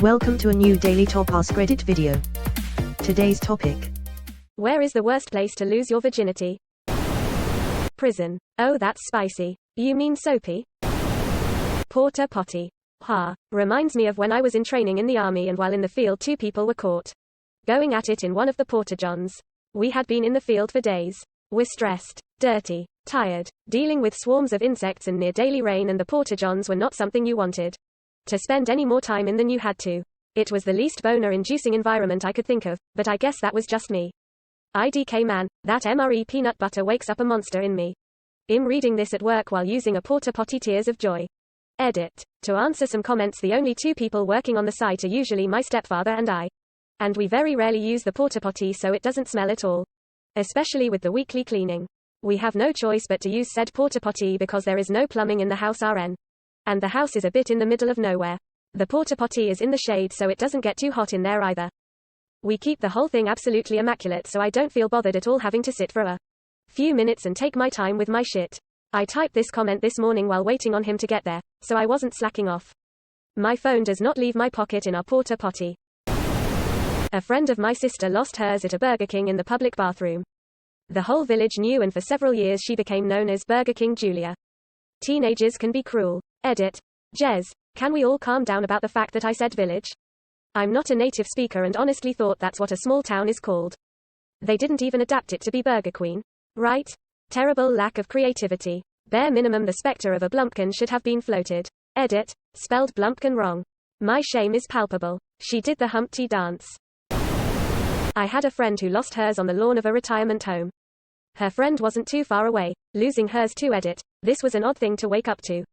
Welcome to a new Daily Top Askreddit video. Today's topic. Where is the worst place to lose your virginity? Prison. Oh, that's spicy. You mean soapy? Porta potty. Ha. Reminds me of when I was in training in the army, and while in the field 2 people were caught going at it in one of the porta-johns. We had been in the field for days. We're stressed, dirty, tired, dealing with swarms of insects and near daily rain, and the porta-johns were not something you wanted to spend any more time in than you had to. It was the least boner-inducing environment I could think of, but I guess that was just me. IDK man, that MRE peanut butter wakes up a monster in me. I'm reading this at work while using a porta potty. Tears of joy. Edit. To answer some comments, the only 2 people working on the site are usually my stepfather and I. And we very rarely use the porta potty, so it doesn't smell at all. Especially with the weekly cleaning. We have no choice but to use said porta potty because there is no plumbing in the house RN. And the house is a bit in the middle of nowhere. The porta potty is in the shade, so it doesn't get too hot in there either. We keep the whole thing absolutely immaculate, so I don't feel bothered at all having to sit for a few minutes and take my time with my shit. I typed this comment this morning while waiting on him to get there, so I wasn't slacking off. My phone does not leave my pocket in our porta potty. A friend of my sister lost hers at a Burger King in the public bathroom. The whole village knew, and for several years she became known as Burger King Julia. Teenagers can be cruel. Edit. Jez, can we all calm down about the fact that I said village? I'm not a native speaker and honestly thought that's what a small town is called. They didn't even adapt it to be Burger Queen. Right? Terrible lack of creativity. Bare minimum the spectre of a Blumpkin should have been floated. Edit. Spelled Blumpkin wrong. My shame is palpable. She did the Humpty dance. I had a friend who lost hers on the lawn of a retirement home. Her friend wasn't too far away, losing hers too. Edit. This was an odd thing to wake up to.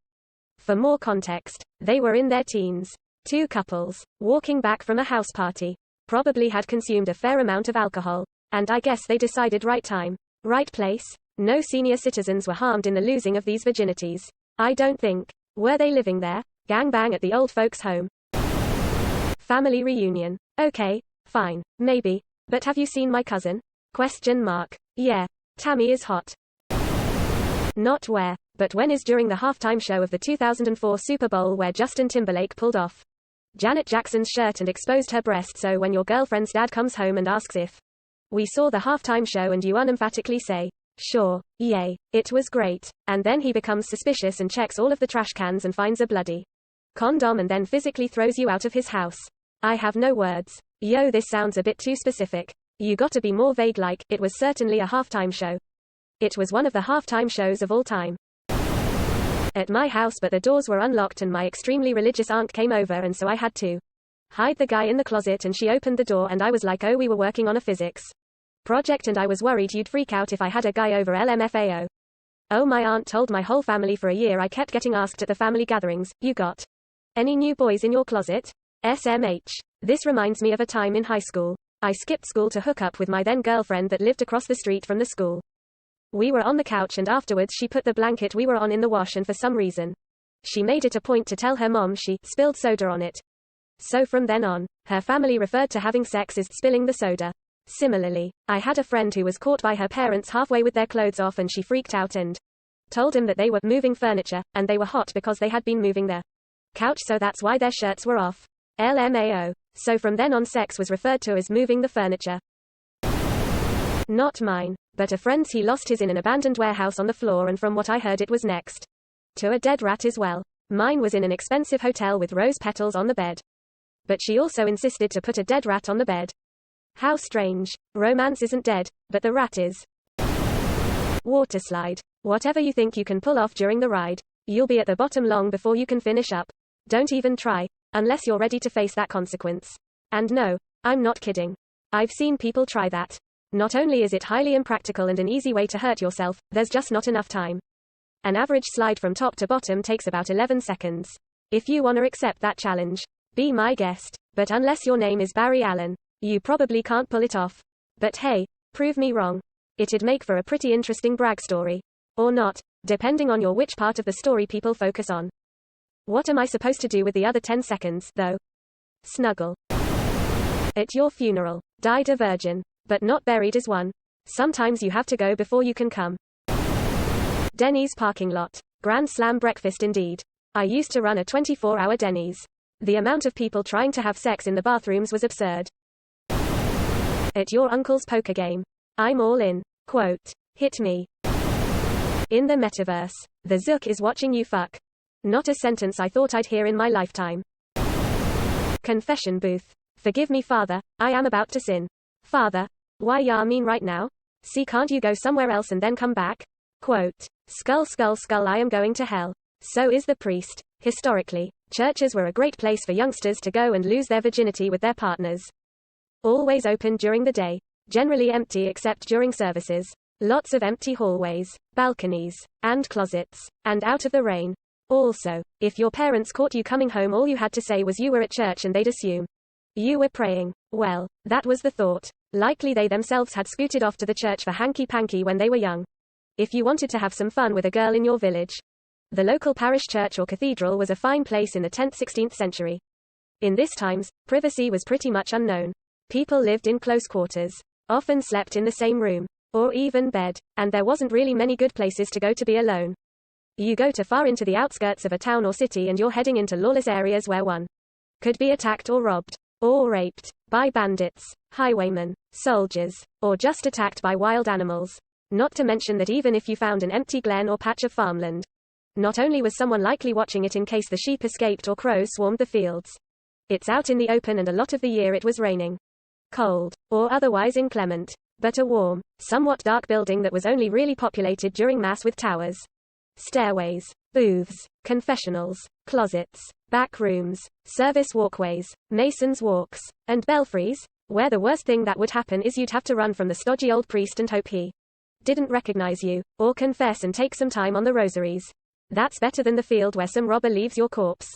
For more context, they were in their teens. 2 couples, walking back from a house party. Probably had consumed a fair amount of alcohol. And I guess they decided right time, right place. No senior citizens were harmed in the losing of these virginities. I don't think. Were they living there? Gangbang at the old folks' home. Family reunion. Okay, fine, maybe. But have you seen my cousin? Question mark. Yeah. Tammy is hot. Not where, but when is during the halftime show of the 2004 Super Bowl, where Justin Timberlake pulled off Janet Jackson's shirt and exposed her breast, so when your girlfriend's dad comes home and asks if we saw the halftime show and you unemphatically say, sure, yay, it was great, and then he becomes suspicious and checks all of the trash cans and finds a bloody condom and then physically throws you out of his house. I have no words. Yo, this sounds a bit too specific. You gotta be more vague, like, it was certainly a halftime show. It was one of the halftime shows of all time at my house, but the doors were unlocked and my extremely religious aunt came over, and so I had to hide the guy in the closet, and she opened the door and I was like, oh, we were working on a physics project and I was worried you'd freak out if I had a guy over. LMFAO. Oh, my aunt told my whole family for a year. I kept getting asked at the family gatherings, you got any new boys in your closet? SMH. This reminds me of a time in high school. I skipped school to hook up with my then girlfriend that lived across the street from the school. We were on the couch and afterwards she put the blanket we were on in the wash, and for some reason she made it a point to tell her mom she spilled soda on it. So from then on, her family referred to having sex as spilling the soda. Similarly, I had a friend who was caught by her parents halfway with their clothes off, and she freaked out and told him that they were moving furniture, and they were hot because they had been moving their couch, so that's why their shirts were off. LMAO. So from then on, sex was referred to as moving the furniture. Not mine, but a friend's. He lost his in an abandoned warehouse on the floor, and from what I heard it was next to a dead rat as well. Mine was in an expensive hotel with rose petals on the bed. But she also insisted to put a dead rat on the bed. How strange. Romance isn't dead, but the rat is. Water slide. Whatever you think you can pull off during the ride, you'll be at the bottom long before you can finish up. Don't even try, unless you're ready to face that consequence. And no, I'm not kidding. I've seen people try that. Not only is it highly impractical and an easy way to hurt yourself, there's just not enough time. An average slide from top to bottom takes about 11 seconds. If you wanna accept that challenge, be my guest. But unless your name is Barry Allen, you probably can't pull it off. But hey, prove me wrong. It'd make for a pretty interesting brag story. Or not, depending on which part of the story people focus on. What am I supposed to do with the other 10 seconds, though? Snuggle. At your funeral, died a virgin, but not buried as one. Sometimes you have to go before you can come. Denny's parking lot. Grand slam breakfast indeed. I used to run a 24-hour Denny's. The amount of people trying to have sex in the bathrooms was absurd. At your uncle's poker game. I'm all in. Quote. Hit me. In the metaverse. The Zook is watching you fuck. Not a sentence I thought I'd hear in my lifetime. Confession booth. Forgive me, Father, I am about to sin. Father, why ya mean right now? See, can't you go somewhere else and then come back? Quote. Skull skull skull, I am going to hell. So is the priest. Historically, churches were a great place for youngsters to go and lose their virginity with their partners. Always open during the day. Generally empty except during services. Lots of empty hallways, balconies, and closets. And out of the rain. Also, if your parents caught you coming home, all you had to say was you were at church and they'd assume you were praying. Well, that was the thought. Likely they themselves had scooted off to the church for hanky-panky when they were young. If you wanted to have some fun with a girl in your village, the local parish church or cathedral was a fine place in the 10th-16th century. In this times, privacy was pretty much unknown. People lived in close quarters, often slept in the same room, or even bed, and there wasn't really many good places to go to be alone. You go too far into the outskirts of a town or city and you're heading into lawless areas where one could be attacked or robbed, or raped, by bandits, highwaymen, soldiers, or just attacked by wild animals. Not to mention that even if you found an empty glen or patch of farmland, not only was someone likely watching it in case the sheep escaped or crows swarmed the fields. It's out in the open and a lot of the year it was raining. Cold, or otherwise inclement, but a warm, somewhat dark building that was only really populated during Mass with towers, stairways, booths, confessionals, closets, back rooms, service walkways, masons' walks, and belfries, where the worst thing that would happen is you'd have to run from the stodgy old priest and hope he didn't recognize you, or confess and take some time on the rosaries. That's better than the field where some robber leaves your corpse.